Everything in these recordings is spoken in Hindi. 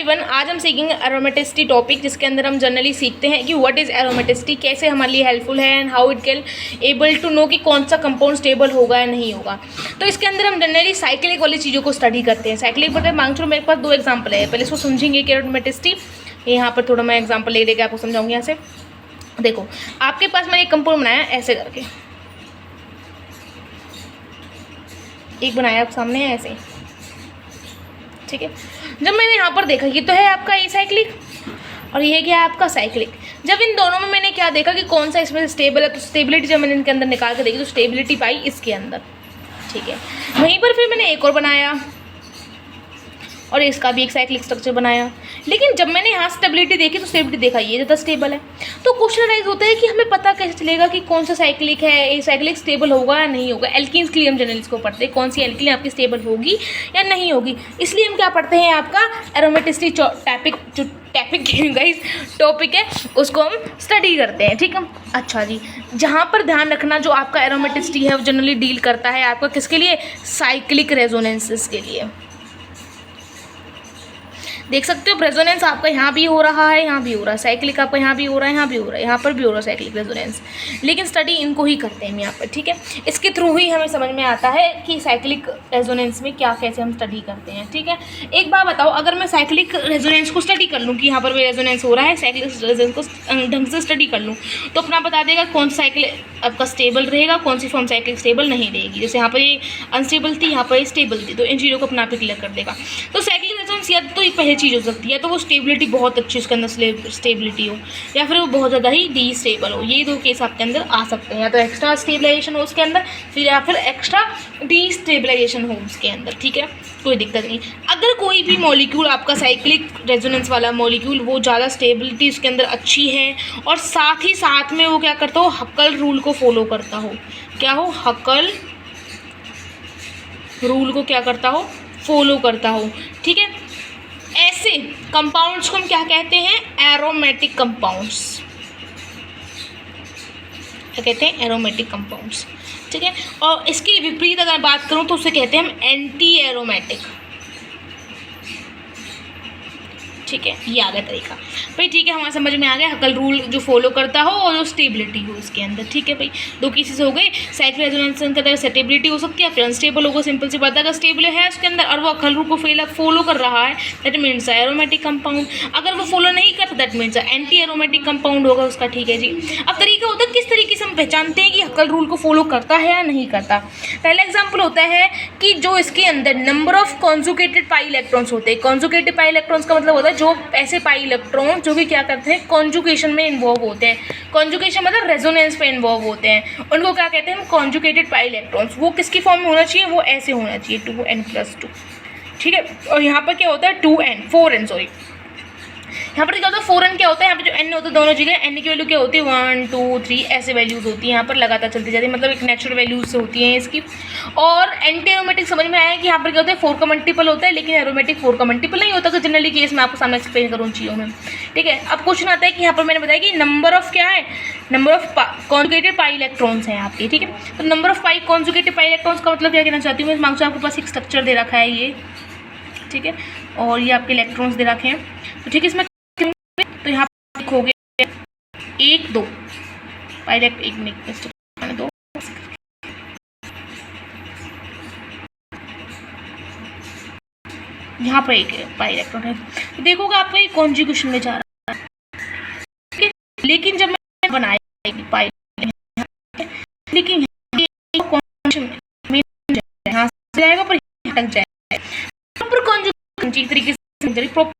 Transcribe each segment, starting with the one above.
एवरीवन, आज हम सीखेंगे एरोमेटिसिटी टॉपिक, जिसके अंदर हम जनरली सीखते हैं कि व्हाट इज़ एरोमेटिसिटी, कैसे हमारे लिए हेल्पफुल है and how it can able to know कि कौन सा कंपाउंड स्टेबल होगा या नहीं होगा। तो इसके अंदर हम जनरली साइक्लिक वाली चीज़ों को स्टडी करते हैं। साइक्लिक बता मांग चलो, मेरे पास दो एग्जाम्पल है, पहले इसको समझेंगे कि एरोमेटिसिटी। यहाँ पर थोड़ा मैं एग्जाम्पल ले लेके आपको समझाऊंगी। यहाँ से देखो, आपके पास मैंने एक कंपाउंड बनाया ऐसे करके, एक बनाया आप सामने ऐसे, ठीक है। जब मैंने यहाँ पर देखा ये तो है आपका एसाइक्लिक और ये क्या है आपका साइक्लिक। जब इन दोनों में मैंने क्या देखा कि कौन सा इसमें स्टेबल है, तो स्टेबिलिटी जब मैंने इनके अंदर निकाल के देखी तो स्टेबिलिटी पाई इसके अंदर, ठीक है। वहीं पर फिर मैंने एक और बनाया और इसका भी एक साइक्लिक स्ट्रक्चर बनाया, लेकिन जब मैंने यहाँ स्टेबिलिटी देखी तो स्टेबिलिटी देखा ये ज़्यादा स्टेबल है। तो क्वेश्चन राइज होता है कि हमें पता कैसे चलेगा कि कौन सा साइक्लिक है, ये साइक्लिक स्टेबल होगा या नहीं होगा। एल्कीन्स के लिए हम जनरली इसको पढ़ते हैं, कौन सी एल्कीन आपकी स्टेबल होगी या नहीं होगी। इसलिए हम क्या पढ़ते हैं, आपका एरोमेटिसिटी टॉपिक है उसको हम स्टडी करते हैं, ठीक है। अच्छा जी, जहाँ पर ध्यान रखना, जो आपका एरोमेटिसिटी है वो जनरली डील करता है आपका किसके लिए, साइक्लिक रेजोनेंसेस के लिए। देख सकते हो रेजोनेंस आपका यहाँ भी हो रहा है, यहाँ भी हो रहा है, साइक्लिक आपका यहाँ भी हो रहा है, यहाँ भी हो रहा है, यहाँ पर भी हो रहा है साइक्लिक रेजोनेंस। लेकिन स्टडी इनको ही करते हैं हम यहाँ पर, ठीक है। इसके थ्रू ही हमें समझ में आता है कि साइक्लिक रेजोनेंस में क्या कैसे हम स्टडी करते हैं, ठीक है। एक बात बताओ, अगर मैं साइक्लिक रेजोनेंस को स्टडी कर लूँ कि यहाँ पर भी रेजोनेंस हो रहा है, साइक्लिक रेजोनेंस को ढंग से स्टडी कर लूँ तो अपना बता देगा कौन सा साइक्लिक आपका स्टेबल रहेगा, कौन सी फॉर्म साइक्लिक स्टेबल नहीं रहेगी। जैसे यहाँ पर ये अनस्टेबल थी, यहाँ पर ये स्टेबल थी, तो इन चीज़ों को अपना पे क्लियर कर देगा। तो साइक्लिक रेजोनेंस या तो ये पहली चीज़ हो सकती है, तो वो स्टेबिलिटी बहुत अच्छी उसके अंदर स्टेबिलिटी हो, या फिर वो बहुत ज़्यादा ही डीस्टेबल हो। ये दो केस आपके अंदर आ सकते हैं, या तो एक्स्ट्रा स्टेबलाइजेशन हो उसके अंदर, फिर या फिर एक्स्ट्रा डीस्टेबलाइजेशन हो उसके अंदर, ठीक है। कोई दिक्कत नहीं। अगर कोई भी मॉलिक्यूल आपका साइक्लिक रेजोनेंस वाला मॉलिक्यूल वो ज़्यादा स्टेबिलिटी उसके अंदर अच्छी है और साथ ही साथ में वो क्या करता हो, हक्कल रूल को फॉलो करता हो, क्या हो, हक्कल रूल को क्या करता हो, फॉलो करता हो, ठीक है। ऐसे कंपाउंड्स को हम क्या कहते हैं, एरोमेटिक कंपाउंड्स। क्या कहते हैं, एरोमेटिक कंपाउंड्स, ठीक है। और इसके विपरीत अगर बात करूं तो उसे कहते हैं हम एंटी एरोमेटिक, ठीक है। ये आ गया तरीका भाई, ठीक है। हमारे समझ में आ गया, हकल रूल जो फॉलो करता हो और जो स्टेबिलिटी हो इसके अंदर, ठीक है भाई। दो केसेस हो गए, साइक्लिक रेजोनेंस के अंदर स्टेबिलिटी हो सकती है, फिर अनस्टेबल होगा। सिंपल सी बात है, अगर स्टेबल है उसके अंदर और वो हकल रूल को फॉलो कर रहा है, दैट मीन्स एरोमेटिक कंपाउंड। अगर वो फॉलो नहीं करता, that means anti aromatic compound होगा उसका, ठीक है जी। अब तरीका होता है किस तरीके से हम पहचानते हैं कि हकल रूल को फॉलो करता है या नहीं करता। पहला एग्जाम्पल होता है कि जो इसके अंदर number of conjugated pi electrons होते हैं। कॉन्जुगेटेड पाई इलेक्ट्रॉन्स का मतलब होता है जो ऐसे पाई इलेक्ट्रॉन जो कि क्या करते हैं, कॉन्जुगेशन में इन्वॉल्व होते हैं। कॉन्जुगेशन मतलब रेजोनेंस पे इन्वॉल्व होते हैं, उनको क्या कहते हैं, कॉन्जुगेटेड पाई इलेक्ट्रॉन्स। वो किसकी फॉर्म में होना चाहिए, वो ऐसे होना चाहिए 2n+2, ठीक है। और यहाँ पर क्या होता है 4n, सॉरी। यहाँ पर क्या होता है 4n क्या होता है, यहाँ पे जो n होता है दोनों जगह n की वैल्यू क्या होती है 1 2 3 ऐसे वैल्यूज होती है, यहाँ पर लगातार चलती जाती है, मतलब एक नेचुरल वैल्यूज से होती है इसकी। और एंटी एरोमेटिक समझ में आया कि यहाँ पर क्या होता है 4 का मल्टीपल होता है, लेकिन एरोमेटिक 4 का मल्टीपल नहीं होता। तो जनरली केस मैं आपको सामने एक्सप्लेन करूँ चीज़ों में, ठीक है। अब क्वेश्चन आता है कि यहाँ पर मैंने बताया कि नंबर ऑफ क्या है, number of conjugated pi electrons हैं आपके, ठीक है। तो number of pi conjugated pi electrons का मतलब क्या कहना चाहती हूँ मैं, मांग आपके पास एक स्ट्रक्चर दे रखा है ये, ठीक है, और ये आपके इलेक्ट्रॉन्स दे रखे हैं, तो ठीक है। इसमें तो यहाँ पर लिखोगे 1 2 पाई इलेक्ट्रॉन, 1 मिनट 2, यहाँ पर एक पाई इलेक्ट्रॉन है, तो देखोगे आपका ये कॉन्जुगेशन में जा रहा है, ठीक है। लेकिन जब मैं बनाया पाई, लेकिन यहाँ से जाएगा पर अटक जाएगा, प्रॉपर कॉन्जुगेशन तरीके से प्रॉपर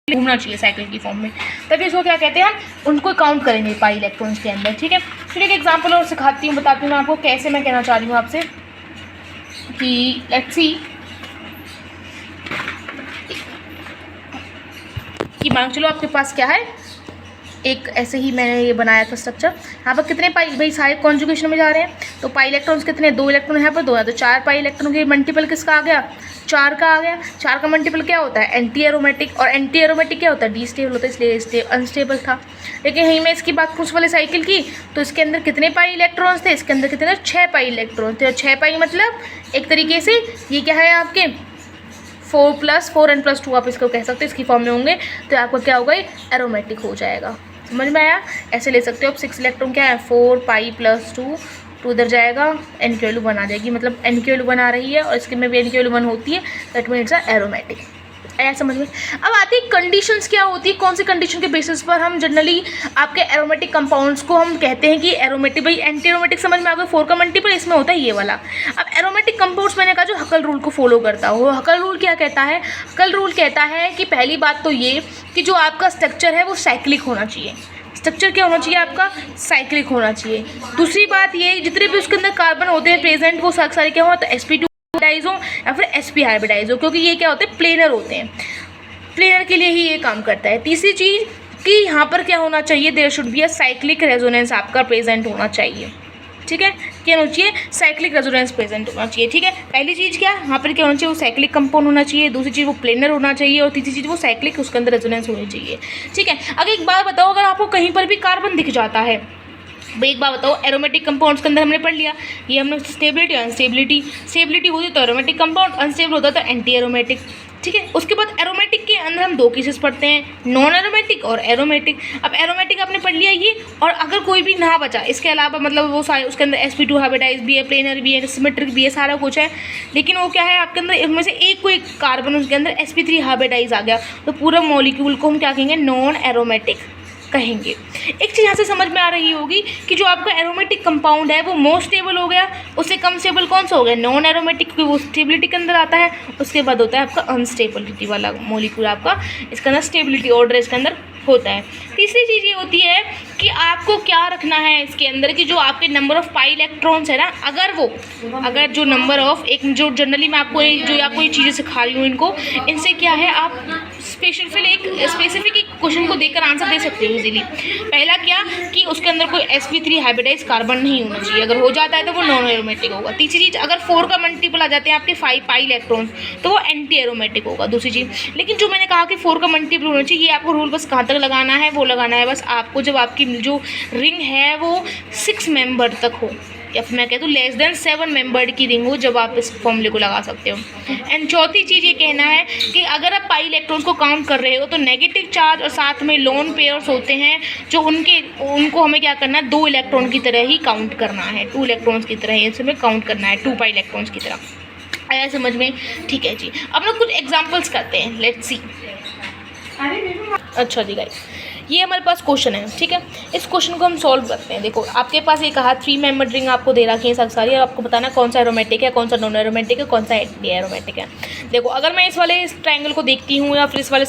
घूमना चाहिए साइकिल की फॉर्म में, तभी इसको क्या कहते हैं, हम उनको काउंट करेंगे पाई इलेक्ट्रॉन्स के अंदर, ठीक है। फिर एक एग्जांपल और सिखाती हूँ, बताती हूँ मैं आपको कैसे मैं कहना चाह रही हूँ आपसे कि लेट्स सी कि मान चलो आपके पास क्या है, एक ऐसे ही मैंने ये बनाया था स्ट्रक्चर। यहाँ पर कितने पाई, भाई सारे कॉन्जुगेशन में जा रहे हैं, तो पाई इलेक्ट्रॉन्स कितने, 2 इलेक्ट्रॉन यहाँ पर 2 है, तो 4 पाई इलेक्ट्रॉन के मल्टीपल किसका आ गया, 4 का आ गया। 4 का मल्टीपल क्या होता है, एंटी एरोमेटिक, और एंटी एरोमेटिक क्या होता है, डीस्टेबल होता है, इसलिए अनस्टेबल था। लेकिन यहीं मैं इसकी बात उस वाले साइकिल की, तो इसके अंदर कितने पाई इलेक्ट्रॉन्स थे, इसके अंदर कितने 6 पाई इलेक्ट्रॉन थे। और 6 पाई मतलब एक तरीके से ये क्या है आपके 4 n + 2 आप इसको कह सकते हो, इसकी फॉर्म में होंगे तो आपका क्या होगा, एरोमेटिक हो जाएगा। समझ में आया? ऐसे ले सकते हो आप। 6 इलेक्ट्रॉन क्या है, 4 पाई + 2 उधर जाएगा, n की वैल्यू 1 आ जाएगी, मतलब n की वैल्यू 1 आ रही है और इसके में भी n की वैल्यू 1 होती है, दैट मीन्स एरोमेटिक। आया समझ में? अब आती है कंडीशंस क्या होती है, कौन सी कंडीशन के बेसिस पर हम जनरली आपके एरोमेटिक कंपाउंड्स को हम कहते हैं कि एरोमेटिक। भाई एंटी एरोमेटिक समझ में आ गया, 4 का मल्टीपल, इसमें होता है ये वाला। अब एरोमेटिक कंपाउंड्स मैंने कहा जो हकल रूल को फॉलो करता हो। हकल रूल क्या कहता है? हकल रूल कहता है कि पहली बात तो ये कि जो आपका स्ट्रक्चर है वो साइक्लिक होना चाहिए। स्ट्रक्चर क्या होना चाहिए आपका, साइक्लिक होना चाहिए। दूसरी बात ये, जितने भी उसके अंदर कार्बन होते हैं प्रेजेंट, वो सारे क्या हो, तो sp2 हाइब्रिडाइज हो या फिर sp हाइब्रिडाइज हो, क्योंकि ये क्या होते हैं, प्लेनर होते हैं। प्लेनर के लिए ही ये काम करता है। तीसरी चीज़ कि यहाँ पर क्या होना चाहिए, there should be a cyclic resonance आपका प्रेजेंट होना चाहिए। ठीक है, क्या होना चाहिए, साइक्लिक रेजोनेंस प्रेजेंट होना चाहिए। ठीक है, पहली चीज़ क्या, यहाँ पर क्या होना चाहिए, वो साइक्लिक कंपाउंड होना चाहिए। दूसरी चीज़ वो प्लेनर होना चाहिए और तीसरी चीज़ वो साइक्लिक, उसके अंदर रेजोनेंस होनी चाहिए। ठीक है, अगर एक बात बताओ, अगर आपको कहीं पर भी कार्बन दिख जाता है, भाई एक बात बताओ, एरोमेटिक कंपाउंड्स के अंदर हमने पढ़ लिया, ये हमने स्टेबिलिटी अनस्टेबिलिटी, स्टेबिलिटी होती तो एरोमेटिक कंपाउंड, अनस्टेबल होता तो एंटी एरोमेटिक। ठीक है, उसके बाद एरोमेटिक के अंदर हम 2 केसेस पढ़ते हैं, नॉन एरोमेटिक और एरोमेटिक। अब एरोमेटिक आपने पढ़ लिया ये, और अगर कोई भी ना बचा इसके अलावा, मतलब वो सारे उसके अंदर sp2 हाइब्रिडाइज भी है, प्लेनर भी है, सिमेट्रिक भी है, सारा कुछ है, लेकिन वो क्या है आपके अंदर इनमें से एक कोई कार्बन उसके अंदर sp3 हाइब्रिडाइज आ गया, तो पूरा मॉलिक्यूल को हम क्या कहेंगे, नॉन एरोमेटिक कहेंगे। एक चीज़ यहाँ से समझ में आ रही होगी कि जो आपका एरोमेटिक कंपाउंड है वो मोस्ट स्टेबल हो गया, उससे कम स्टेबल कौन सा हो गया, नॉन एरोमेटिक, क्योंकि वो स्टेबिलिटी के अंदर आता है। उसके बाद होता है आपका अनस्टेबिलिटी वाला मॉलिक्यूल, आपका इसके अंदर स्टेबिलिटी ऑर्डर इसके अंदर होता है। तीसरी चीज़ ये होती है कि आपको क्या रखना है इसके अंदर, कि जो आपके नंबर ऑफ पाई इलेक्ट्रॉन्स है ना, अगर जो नंबर ऑफ, एक जो जनरली मैं आपको जो आपको ये चीज़ें सिखा रही हूँ इनको, इनसे क्या है आप स्पेसिफिक एक क्वेश्चन को देखकर आंसर दे सकते हो इजीली। पहला क्या कि उसके अंदर कोई sp3 हाइब्रिडाइज कार्बन नहीं होना चाहिए, अगर हो जाता है तो वो नॉन एरोमेटिक होगा। तीसरी चीज़, अगर 4 का मल्टीपल आ जाते हैं आपके 5 पाई इलेक्ट्रॉन्स तो वो एंटी एरोमेटिक होगा। दूसरी चीज़, लेकिन जो मैंने कहा कि 4 का मल्टीपल होना चाहिए, ये आपको रूल बस कहाँ तक लगाना है, वो लगाना है बस आपको जब आपकी जो रिंग है वो 6 मेंबर तक हो, या फिर मैं कहता हूँ लेस देन 7 मेंबर्ड की रिंग हो, जब आप इस फॉर्मूले को लगा सकते हो। एंड चौथी चीज़ ये कहना है कि अगर आप पाई इलेक्ट्रॉन्स को काउंट कर रहे हो तो नेगेटिव चार्ज और साथ में लोन पेयर्स होते हैं, जो उनको हमें क्या करना है, 2 इलेक्ट्रॉन की तरह ही काउंट करना है, 2 इलेक्ट्रॉन्स की तरह ही इसमें काउंट करना है, 2 पाई इलेक्ट्रॉन्स की तरह। आया समझ में? ठीक है जी, अब लोग कुछ एग्जाम्पल्स करते हैं, लेट्स सी। अच्छा जी गाइस, ये हमारे पास क्वेश्चन है। ठीक है, इस क्वेश्चन को हम सॉल्व करते हैं। देखो आपके पास ये कहा 3 मेंबर रिंग आपको दे रखी है सब सारी, और आपको बताना कौन सा एरोमेटिक है, कौन सा नॉन एरोमेटिक है, कौन सा एंटी एरोमेटिक है। देखो अगर मैं इस वाले ट्रायंगल को देखती हूँ, या फिर इस वाले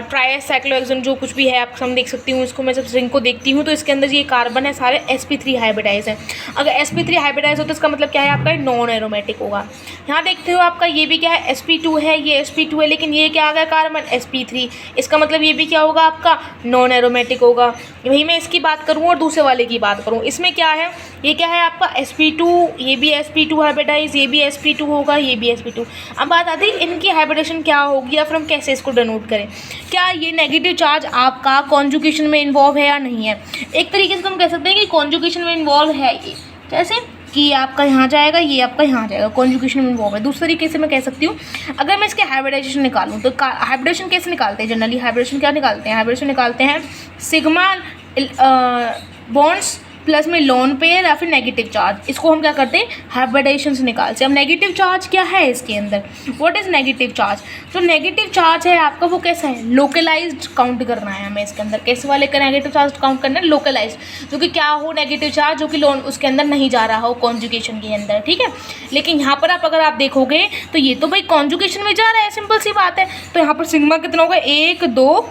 ट्राइसाइक्लोहेक्सेन जो कुछ भी है आप हम देख सकती हूँ, इसको मैं जब रिंग को देखती हूँ तो इसके अंदर ये कार्बन है सारे sp3 हाइब्रिडाइज है। अगर sp3 हाइब्रिडाइज हो तो इसका मतलब क्या है, आपका नॉन एरोमेटिक होगा। यहाँ देखते हो आपका ये भी क्या है, sp2 है, ये sp2 है, लेकिन ये क्या आ गया कार्बन sp3, इसका मतलब ये भी क्या होगा आपका नॉन एरोमेटिक होगा। वही मैं इसकी बात करूँ और दूसरे वाले की बात करूँ, इसमें क्या है, ये क्या है आपका sp2, ये भी sp2 हाइब्रिडाइज, ये भी sp2 होगा, ये भी sp2। अब बात आती है इनकी हाइब्रिडेशन क्या होगी, या फिर हम कैसे इसको डिनोट करें, क्या ये नेगेटिव चार्ज आपका कॉन्जुगेशन में इन्वॉल्व है या नहीं है। एक तरीके से हम कह सकते हैं कि कॉन्जुगेशन में इन्वॉल्व है, ये जैसे कि ये आपका यहाँ जाएगा, ये आपका यहाँ जाएगा, कॉन्जुगेशन में इन्वॉल्व है। दूसरे तरीके से मैं कह सकती हूँ, अगर मैं इसके हाइब्रिडाइजेशन निकालूँ तो हाइब्रिडेशन कैसे निकालते हैं, जनरली हाइब्रिडेशन क्या निकालते हैं, हाइब्रिडेशन निकालते हैं सिग्मा बॉन्ड्स प्लस में लोन पेयर या फिर नेगेटिव चार्ज, इसको हम क्या करते हैं हाइब्रिडाइजेशन से निकालते हैं। अब नेगेटिव चार्ज क्या है इसके अंदर, व्हाट इज़ नेगेटिव चार्ज, जो नेगेटिव चार्ज है आपका वो कैसा है, लोकलाइज्ड काउंट करना है हमें इसके अंदर। कैसे वाले का नेगेटिव चार्ज काउंट करना है, लोकलाइज्ड, जो कि क्या हो नेगेटिव चार्ज, जो कि लोन उसके अंदर नहीं जा रहा हो कॉन्जुगेशन के अंदर। ठीक है, लेकिन यहाँ पर आप अगर आप देखोगे तो ये तो भाई कॉन्जुगेशन में जा रहा है, सिंपल सी बात है। तो यहाँ पर सिग्मा कितना होगा, 1 2,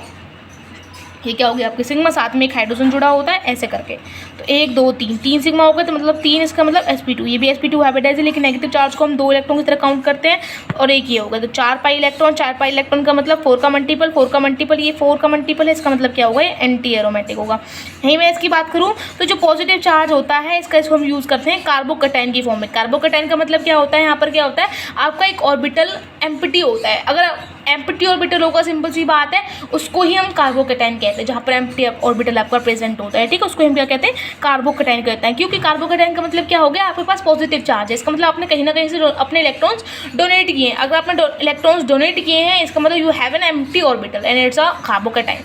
ये क्या हो गया आपके सिग्मा, साथ में एक हाइड्रोजन जुड़ा होता है ऐसे करके, तो 1 2 3 3 सिग्मा हो गया, तो मतलब 3, इसका मतलब sp2, ये भी sp2 हाइब्रिडाइज है, लेकिन नेगेटिव चार्ज को हम 2 इलेक्ट्रॉन की तरह काउंट करते हैं, और एक ये होगा, तो 4 पाई इलेक्ट्रॉन, 4 पाई इलेक्ट्रॉन का मतलब 4 का मल्टीपल, 4 का मल्टीपल, ये 4 का मल्टीपल है, इसका मतलब क्या होगा, ये एंटी एरोमेटिक होगा। यहीं मैं इसकी बात करूँ तो जो पॉजिटिव चार्ज होता है इसको हम यूज़ करते हैं कार्बोकैटायन की फॉर्म में। कार्बोकैटायन का मतलब क्या होता है, यहाँ पर क्या होता है आपका एक ऑर्बिटल एम्प्टी होता है। अगर एम्प्टी ऑर्बिटल होगा, सिंपल सी बात है, उसको ही हम कार्बोकेटाइन कहते हैं। जहाँ पर एम्प्टी ऑर्बिटल आपका प्रेजेंट होता है, ठीक है, उसको हम क्या कहते हैं, कार्बोकेटाइन कहते हैं। क्योंकि कार्बोकेटाइन का मतलब क्या हो गया, आपके पास पॉजिटिव चार्ज है, इसका मतलब आपने कहीं ना कहीं से अपने इलेक्ट्रॉन्स डोनेट किए हैं। अगर आपने इलेक्ट्रॉन्स डोनेट किए हैं, इसका मतलब you have an empty orbital and it's a carbocation.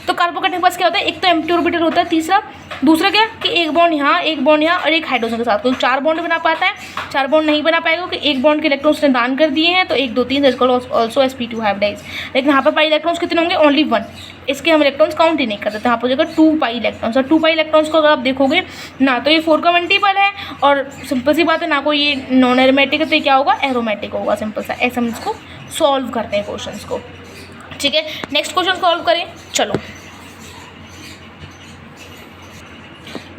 तो कार्बोकेटाइन के पास क्या होता है, एक तो एम्प्टी ऑर्बिटल होता है, दूसरा क्या कि एक बॉन्ड यहाँ, एक बॉन्ड यहाँ और एक हाइड्रोजन के साथ, क्योंकि 4 बॉन्ड बना पाता है, 4 बॉन्ड नहीं बना पाएगा क्योंकि एक बॉन्ड के इलेक्ट्रॉन्स ने दान कर दिए हैं, तो 1 2 3 ऑल्सो sp2 हाइब्रिडाइज। लेकिन यहाँ पर पाई इलेक्ट्रॉन्स कितने होंगे, ओनली 1, इसके हम इलेक्ट्रॉन्स काउंट ही नहीं करते, तो यहाँ पर जगह 2 पाई इलेक्ट्रॉन्स। और 2 पाई इलेक्ट्रॉन्स को अगर आप देखोगे ना, तो ये 4 का मल्टीपल है और सिंपल सी बात है, ना कोई ये नॉन एरोमेटिक है, तो ये क्या होगा, एरोमेटिक होगा। सिंपल सा ऐसे हम इसको सॉल्व करते हैं क्वेश्चन को, ठीक है। नेक्स्ट क्वेश्चन सॉल्व करें, चलो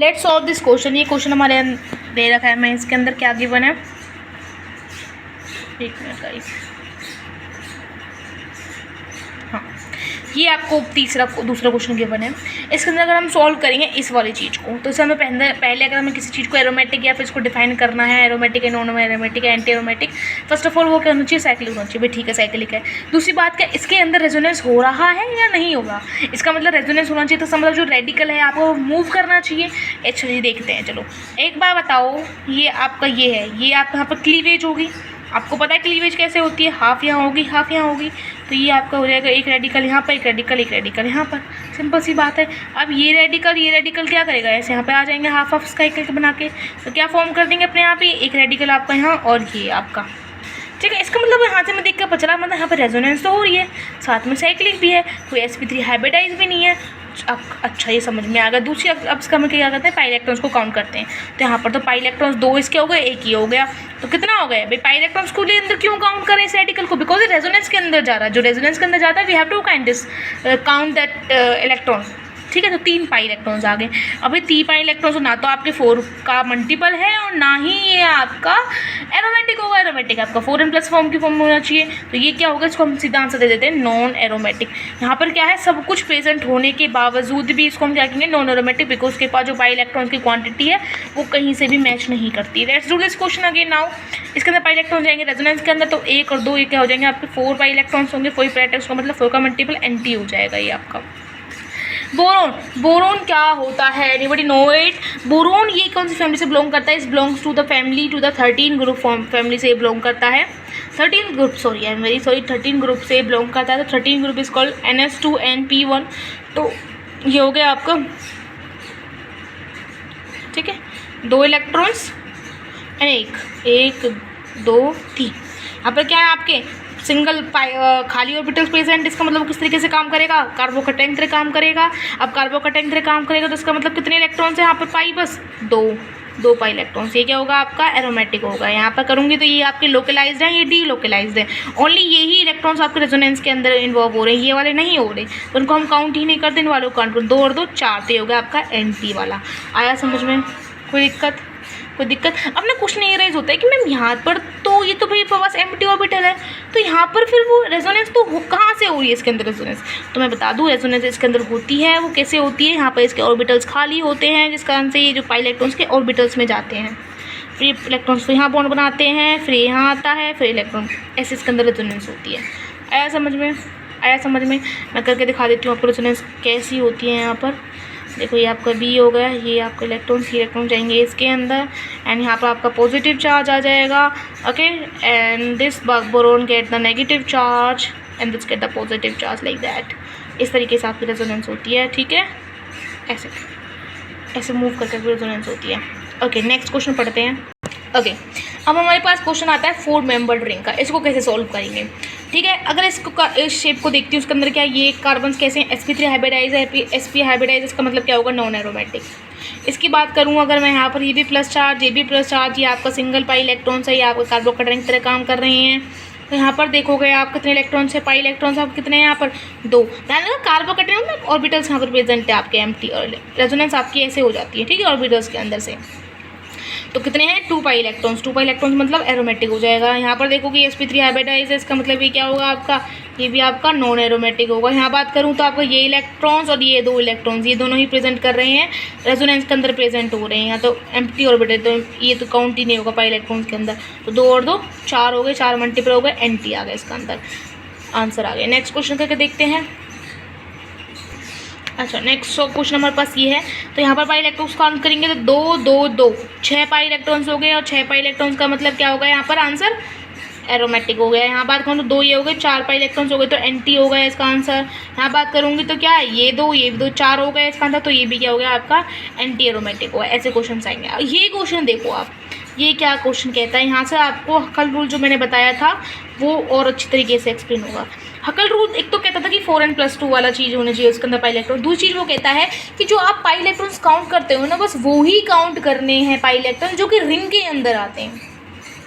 लेट्स सॉल्व दिस क्वेश्चन। ये क्वेश्चन हमारे दे रखा है, मैं इसके अंदर क्या गिवन है, एक मिनट गाइस, हाँ ये आपको दूसरा क्वेश्चन गिवन है। इसके अंदर अगर हम सॉल्व करेंगे इस वाली चीज़ को, तो इसे हमें पहले अगर हमें किसी चीज़ को एरोमेटिक या फिर इसको डिफाइन करना है, एरोमेटिक है, नॉन एरोमेटिक है, anti aromatic, first of all वो क्या होना चाहिए, साइक्लिक होना चाहिए। भाई ठीक है, साइक्लिक है। दूसरी बात क्या, इसके अंदर रेजोनेंस हो रहा है या नहीं होगा, इसका मतलब रेजोनेंस होना चाहिए, तो समझ जो रेडिकल है आपको मूव करना चाहिए। अच्छा जी देखते हैं, चलो एक बार बताओ, ये आपका ये है, ये आपका यहाँ पर क्लीवेज होगी, आपको पता है क्लीवेज कैसे होती है, हाफ यहाँ होगी, हाफ यहाँ होगी, तो ये आपका हो जाएगा एक रेडिकल यहाँ पर, एक रेडिकल यहाँ पर, सिंपल सी बात है। अब ये रेडिकल क्या करेगा, ऐसे यहाँ पे आ जाएंगे हाफ ऑफ इसका एक बना के, तो क्या फॉर्म कर देंगे अपने यहाँ पे, एक रेडिकल आपका यहाँ और ये आपका, ठीक है। इसका मतलब यहाँ से मैं देख कर पचड़ा, मतलब यहाँ पर रेजोनेंस तो हो रही है, साथ में साइक्लिक भी है, कोई sp3 हाइब्रिडाइज भी नहीं है। अच्छा ये समझ में आ गया। दूसरी अब इसका हम क्या करते हैं, पाई इलेक्ट्रॉन्स को काउंट करते हैं, तो यहाँ पर तो पाई इलेक्ट्रॉन्स 2 इसके हो गए, एक ही हो गया, तो कितना हो गया भाई, पाई इलेक्ट्रॉन्स को लिए अंदर क्यों काउंट करें इस रेडिकल को, बिकॉज रेजोनेंस के अंदर जा रहा है, जो रेजोनेंस के अंदर जाता है we have to count that electron, ठीक है। तो 3 पाई इलेक्ट्रॉन्स आ गए। अभी 3 पाई इलेक्ट्रॉन्स ना तो आपके 4 का मल्टीपल है और ना ही ये आपका एरोमेटिक होगा, एरोमेटिक आपका 4n+ फॉर्म की फॉर्म में होना चाहिए, तो ये क्या होगा, इसको हम सीधा आंसर दे देते हैं नॉन एरोमेटिक। यहाँ पर क्या है, सब कुछ प्रेजेंट होने के बावजूद भी इसको हम क्या कहेंगे, नॉन एरोमेटिक, बिकॉज उसके पास जो पाई इलेक्ट्रॉन्स की क्वांटिटी है वो कहीं से भी मैच नहीं करती। Let's do this question again now. इसके अंदर पाई इलेक्ट्रॉन जाएंगे रेजोनेंस के अंदर, तो 1 और 2 ये क्या हो जाएंगे आपके 4 पाई इलेक्ट्रॉन्स होंगे, 4 पाई उसका मतलब 4 का मल्टीपल Nt हो जाएगा ये आपका। बोरोन क्या होता है, एनीबॉडी नो इट। बोरोन ये कौन सी फैमिली से बिलोंग करता है, इस belongs to the family, to the 13 group family से बिलोंग करता है, 13 ग्रुप, सॉरी 13 ग्रुप से बिलोंग करता है। तो 13 ग्रुप इज कॉल्ड NS2NP1, तो ये हो गया आपका, ठीक है, 2 इलेक्ट्रॉन्स एंड एक 2 3। यहाँ पर क्या है आपके सिंगल खाली ऑर्बिटल्स प्रेजेंट, इसका मतलब किस तरीके से काम करेगा, कार्बोकेटाइन की तरह काम करेगा। अब कार्बोकेटाइन की तरह काम करेगा तो इसका मतलब कितने इलेक्ट्रॉन्स है यहाँ पर, पाई बस 2 पाई इलेक्ट्रॉन्स, ये क्या होगा आपका एरोमेटिक होगा। यहाँ पर करूँगी तो ये आपके लोकलाइज्ड हैं, ये डीलोकलाइज्ड है, ओनली यही इलेक्ट्रॉन्स आपके रेजोनेंस के अंदर इन्वॉल्व हो रहे हैं, ये वाले नहीं हो रहे, तो उनको हम काउंट ही नहीं करते, इन वालों को काउंट करो, 2 और 2 4, तो ये होगा आपका Nt वाला। आया समझ में, कोई दिक्कत? अब ना क्वेश्चन ये रेज होता है कि मैम यहाँ पर तो ये तो भाई बस एम्प्टी ऑर्बिटल है, तो यहाँ पर फिर वो रेजोनेंस तो कहाँ से हो रही है इसके अंदर रेजोनेंस, तो मैं बता दूँ रेजोनेंस इसके अंदर होती है, वो कैसे होती है, यहाँ पर इसके ऑर्बिटल्स खाली होते हैं, जिस कारण से ये जो पाई इलेक्ट्रॉन्स के ऑर्बिटल्स में जाते हैं, फिर इलेक्ट्रॉन्स फिर यहाँ बॉन्ड बनाते हैं, फिर यहाँ आता है, फिर इलेक्ट्रॉन, ऐसे इसके अंदर रेजोनेंस होती है। आया समझ में, मैं करके दिखा देती हूँ आपको रेजोनेंस कैसी होती है। यहाँ पर देखो, ये आपका B हो गया, ये आपका इलेक्ट्रॉन जाएंगे इसके अंदर, एंड यहाँ पर आपका पॉजिटिव चार्ज आ जाएगा, okay, and this boron get the negative charge and this get the positive charge, like that. इस तरीके से आपकी रेजोनेंस होती है, ठीक है, ऐसे मूव करके रेजोनेंस होती है। ओके, नेक्स्ट क्वेश्चन पढ़ते हैं। ओके, अब हमारे पास क्वेश्चन आता है 4 मेंबर्ड रिंग का, इसको कैसे सॉल्व करेंगे, ठीक है। अगर इसको इस शेप को देखती हूँ, उसके अंदर क्या ये कार्बन कैसे हैं, sp3 हाइब्रिडाइज है, sp हाइब्रिडाइज, इसका मतलब क्या होगा, नॉन एरोमेटिक। इसकी बात करूँ अगर मैं, यहाँ पर ये भी प्लस चार्ज, ये आपका सिंगल पाई इलेक्ट्रॉन्स है, ये आपका कार्बोकेटाइन की तरह काम कर रहे हैं। तो यहाँ पर देखोगे आप कितने इलेक्ट्रॉन्स है, पाई इलेक्ट्रॉन्स आप कितने हैं यहाँ पर, 2। ध्यान रखो कार्बोकेटाइन मतलब ऑर्बिटल्स यहाँ पर प्रेजेंट है आपके एम्प्टी, और रेजोनेंस आपकी ऐसे हो जाती है, ठीक है, ऑर्बिटल्स के अंदर से। तो कितने हैं, 2 पाई इलेक्ट्रॉन्स मतलब एरोमेटिक हो जाएगा। यहाँ पर देखोगे sp3 हाइब्रिडाइज है, इसका मतलब ये क्या होगा आपका, ये भी आपका नॉन एरोमेटिक होगा। यहाँ बात करूँ तो आपका ये इलेक्ट्रॉन्स और ये 2 इलेक्ट्रॉन्स, ये दोनों ही प्रेजेंट कर रहे हैं, रेजोनेंस के अंदर प्रेजेंट हो रहे हैं, यहाँ तो एम्प्टी ऑर्बिटल, तो ये तो काउंट ही नहीं होगा पाई इलेक्ट्रॉन्स के अंदर। तो 2 और 2 4 हो गए, 4 मल्टीपल हो गए, Nt आ गया इसका अंदर। आंसर आ गया। नेक्स्ट क्वेश्चन करके देखते हैं। अच्छा, नेक्स्ट क्वेश्चन हमारे पास ये है। तो यहाँ पर पाई इलेक्ट्रॉन्स काउंट करेंगे तो 2 2 2 6 पाई इलेक्ट्रॉन्स हो गए, और 6 पाई इलेक्ट्रॉन्स का मतलब क्या होगा यहाँ पर आंसर एरोमेटिक हो गया। यहाँ बात करूँ तो 2 ये हो गए, 4 पाई इलेक्ट्रॉन्स हो गए तो एंटी हो गया इसका आंसर। यहाँ बात करूँगी तो क्या है, ये 2 ये भी 2 4 हो गया इसका आंसर, तो ये भी क्या हो गया आपका एंटी एरोमेटिक हुआ। ऐसे क्वेश्चन आएंगे। ये क्वेश्चन देखो आप, ये क्या क्वेश्चन कहता है, यहाँ से आपको हकल रूल जो मैंने बताया था वो और अच्छी तरीके से एक्सप्लेन होगा। हकल रूल एक तो कहता था कि 4n+2 वाला चीज़ होना चाहिए उसके अंदर पाई इलेक्ट्रॉन। दूसरी चीज़ वो कहता है कि जो आप पाई इलेक्ट्रॉन्स काउंट करते हो ना, बस वो ही काउंट करने हैं पाई इलेक्ट्रॉन जो कि रिंग के अंदर आते हैं।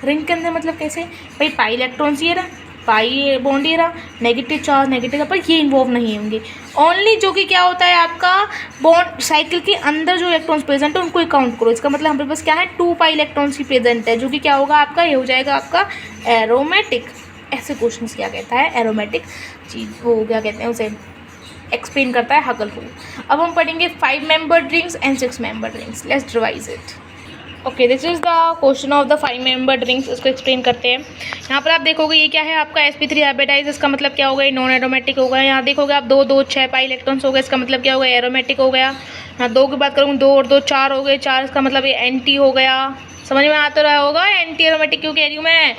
रिंग के अंदर मतलब कैसे भाई, पाई इलेक्ट्रॉन्स ये रहा, पाई बॉन्ड ये रहा, नेगेटिव चार्ज नेगेटिव, पर ये इन्वॉल्व नहीं होंगे। ओनली जो कि क्या होता है आपका बॉन्ड साइकिल के अंदर जो इलेक्ट्रॉन्स प्रेजेंट है उनको ही काउंट करो। इसका मतलब हमारे पास क्या है, 2 पाई इलेक्ट्रॉन्स ही प्रेजेंट है, जो कि क्या होगा आपका, ये हो जाएगा आपका एरोमेटिक। ऐसे क्वेश्चन क्या कहता है, एरोमेटिक चीज वो क्या कहते हैं, उसे एक्सप्लेन करता है हकल रूल। अब हम पढ़ेंगे 5 membered rings and 6 membered rings. Let's revise it. Okay, this is the question of the 5 membered rings. इसको एक्सप्लेन करते हैं। यहाँ पर आप देखोगे ये क्या है आपका sp3 हाइब्रिडाइज, इसका मतलब क्या होगा, ये नॉन एरोमेटिक होगा। यहाँ देखोगे आप 2 2 6 पाई इलेक्ट्रॉन्स हो गए, इसका मतलब क्या होगा, एरोमेटिक हो गया। यहाँ 2 की बात करूँ, 2 और 2 4 हो गए, 4 इसका मतलब ये एंटी हो गया। समझ में आ तो रहा होगा एंटी एरोमेटिक क्यों कह रही हूँ मैं।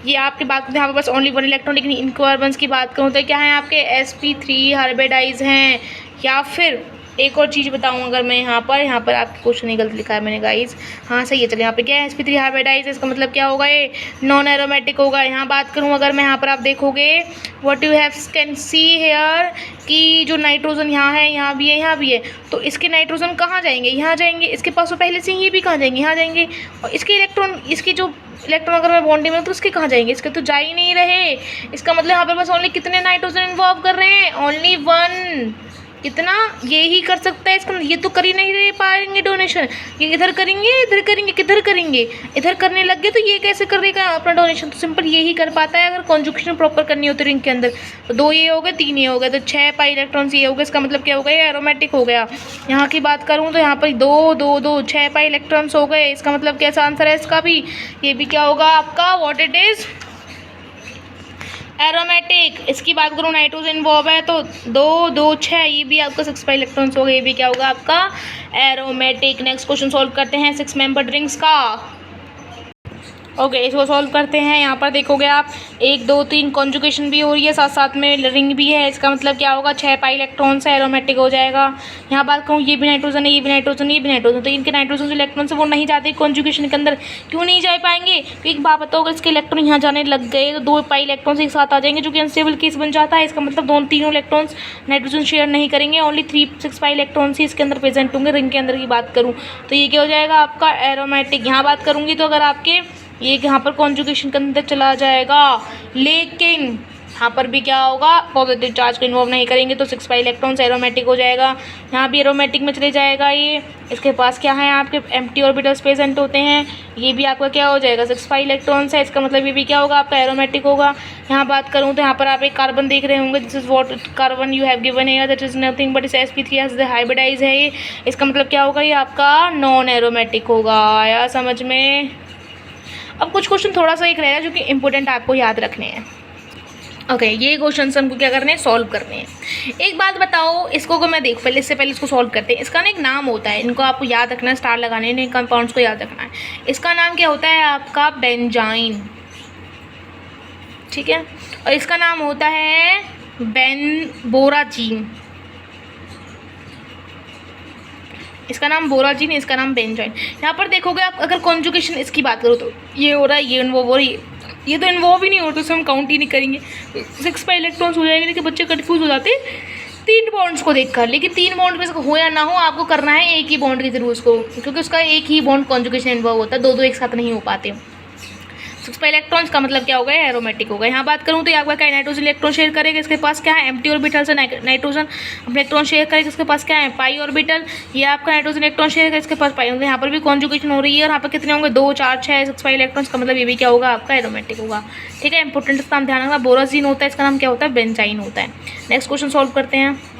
ये आपकी बात करते हैं यहाँ पर बस ओनली 1 इलेक्ट्रॉन, लेकिन इन कार्बन्स की बात करूँ तो क्या है आपके sp3 हाइब्रिडाइज हैं। या फिर एक और चीज़ बताऊँ अगर मैं यहाँ पर आपके क्वेश्चन नहीं गलत लिखा है मैंने गाइज, हाँ सही है। चलिए यहाँ पे क्या है, sp3 हाइब्रिडाइज है, इसका मतलब क्या होगा, ये नॉन एरोमेटिक होगा। यहाँ बात करूँ अगर मैं यहाँ पर आप देखोगे what you have can see here कि जो नाइट्रोजन यहाँ है, यहाँ भी है, यहाँ भी है, तो इसके नाइट्रोजन कहाँ जाएंगे, यहाँ जाएंगे। इसके पास तो पहले से ये भी कहाँ जाएंगे, यहाँ जाएंगे। और इसके इलेक्ट्रॉन, इसकी जो इलेक्ट्रॉन अगर मैं बॉन्डिंग में तो उसके कहाँ जाएंगे, इसके तो जा ही नहीं रहे। इसका मतलब यहाँ पर बस ओनली कितने नाइट्रोजन इन्वॉल्व कर रहे हैं, ओनली 1। कितना, ये ही कर सकता है इसका, ये तो कर ही नहीं रहे पाएंगे डोनेशन। ये इधर करेंगे, इधर करेंगे, किधर करेंगे, इधर करने लग गए तो ये कैसे करेगा अपना डोनेशन। तो सिंपल ये ही कर पाता है अगर कॉन्जुगेशन प्रॉपर करनी होती है रिंग के अंदर। तो 2 ये हो गए, 3 ये हो गए, तो 6 पाई इलेक्ट्रॉन्स ये हो गए, इसका मतलब क्या हो गया, ये एरोमेटिक हो गया। यहाँ की बात करूँ तो यहाँ पर 2 2 2 6 पाई इलेक्ट्रॉन्स हो गए, इसका मतलब कैसा आंसर है इसका भी, ये भी क्या होगा आपका, व्हाट इट इज़, एरोमेटिक। इसकी बात करूँ नाइट्रोजन इन्वॉल्व है तो 2 2 6, ये भी आपका 6 पाई इलेक्ट्रॉन्स हो गए, ये भी क्या होगा आपका एरोमेटिक। नेक्स्ट क्वेश्चन सॉल्व करते हैं 6 मेंबर्ड रिंग्स का। ओके, इसको सॉल्व करते हैं। यहाँ पर देखोगे आप 1 2 3 कॉन्जुगेशन भी हो रही है, साथ साथ में रिंग भी है, इसका मतलब क्या होगा, 6 पाई इलेक्ट्रॉन से एरोमेटिक हो जाएगा। यहाँ बात करूँ ये भी नाइट्रोजन है, ये भी नाइट्रोजन, ये भी नाइट्रोजन, तो इनके नाइट्रोजन जो इलेक्ट्रॉन से वो नहीं जाते कॉन्जुगेशन के अंदर। क्यों नहीं जा पाएंगे, क्योंकि एक बात बताओ, अगर इसके इलेक्ट्रॉन यहाँ जाने लग गए तो 2 पाई इलेक्ट्रॉन्स एक साथ आ जाएंगे, जो कि अनस्टेबल केस बन जाता है। इसका मतलब तीनों इलेक्ट्रॉन्स नाइट्रोजन शेयर नहीं करेंगे, ओनली 6 पाई इलेक्ट्रॉन्स ही इसके अंदर प्रेजेंट होंगे। रिंग के अंदर की बात करूँ तो ये क्या हो जाएगा आपका एरोमेटिक। यहाँ बात करूँगी तो अगर आपके ये यहाँ पर कॉन्जुगेशन के अंदर चला जाएगा, लेकिन यहाँ पर भी क्या होगा, पॉजिटिव चार्ज को इन्वॉल्व नहीं करेंगे तो 6 पाई इलेक्ट्रॉन्स एरोमेटिक हो जाएगा। यहाँ भी एरोमेटिक में चले जाएगा ये। इसके पास क्या है आपके एम्प्टी ऑर्बिटल्स प्रेजेंट होते हैं, ये भी आपका क्या हो जाएगा, 6 पाई इलेक्ट्रॉन्स है, इसका मतलब ये भी क्या होगा आपका एरोमेटिक होगा। यहाँ बात करूँ तो यहाँ पर आप एक कार्बन देख रहे होंगे, this is what carbon you have given here, that is nothing but इस sp3 हाइब्रिडाइज है ये। इसका मतलब क्या होगा, ये आपका नॉन एरोमेटिक होगा। आया समझ में। अब कुछ क्वेश्चन थोड़ा सा एक रहेगा जो कि इंपॉर्टेंट आपको याद रखने हैं। ओके, ये क्वेश्चन हमको क्या करने हैं, सॉल्व करने हैं। एक बात बताओ, इसको मैं देखो पहले, इससे पहले इसको सॉल्व करते हैं। इसका ना एक नाम होता है, इनको आपको याद रखना है, स्टार लगाने हैं, कंपाउंड्स को याद रखना है। इसका नाम क्या होता है आपका, बेंजाइन, ठीक है। और इसका नाम होता है बोराजीन, इसका नाम बोराजीन, इसका नाम बेंजाइन। यहाँ पर देखोगे आप, अगर कॉन्जुगेशन इसकी बात करो तो ये हो रहा है, ये इन्वॉल्व हो रही है, ये तो इन्वॉल्व ही नहीं होता, तो हम काउंट ही नहीं करेंगे। 6 पाई इलेक्ट्रॉन्स हो जाएंगे, लेकिन बच्चे कंफ्यूज हो जाते हैं 3 बॉन्ड्स को देखकर। लेकिन 3 बॉन्ड में हो या ना हो, आपको करना है एक ही बॉन्ड के थ्रू उसको, क्योंकि उसका एक ही बॉन्ड कॉन्जुगेशन इन्वॉल्व होता है, 2 एक साथ नहीं हो पाते। 6 पाई इलेक्ट्रॉन्स का मतलब क्या होगा, एरोमेटिक होगा। यहाँ बात करूँ तो आपका क्या, नाइट्रोजन इलेक्ट्रॉन शेयर करेगा, इसके पास क्या है, एम्प्टी ऑर्बिटल से नाइट्रोजन इलेक्ट्रॉन शेयर करेगा, इसके पास क्या है, पाई ऑर्बिटल। ये आपका नाइट्रोजन इलेक्ट्रॉन शेयर करेगा, इसके पास पाई होंगे। यहाँ पर भी कॉन्जुगेशन हो रही है, और यहाँ पर कितने होंगे, 2 4 6 6 पाई इलेक्ट्रॉन्स का मतलब ये भी क्या होगा आपका एरोमेटिक होगा, ठीक है। इंपॉर्टेंट इसका नाम ध्यान रखना, बोराजीन होता है, इसका नाम क्या होता है, बेंजाइन होता है। नेक्स्ट क्वेश्चन सॉल्व करते हैं।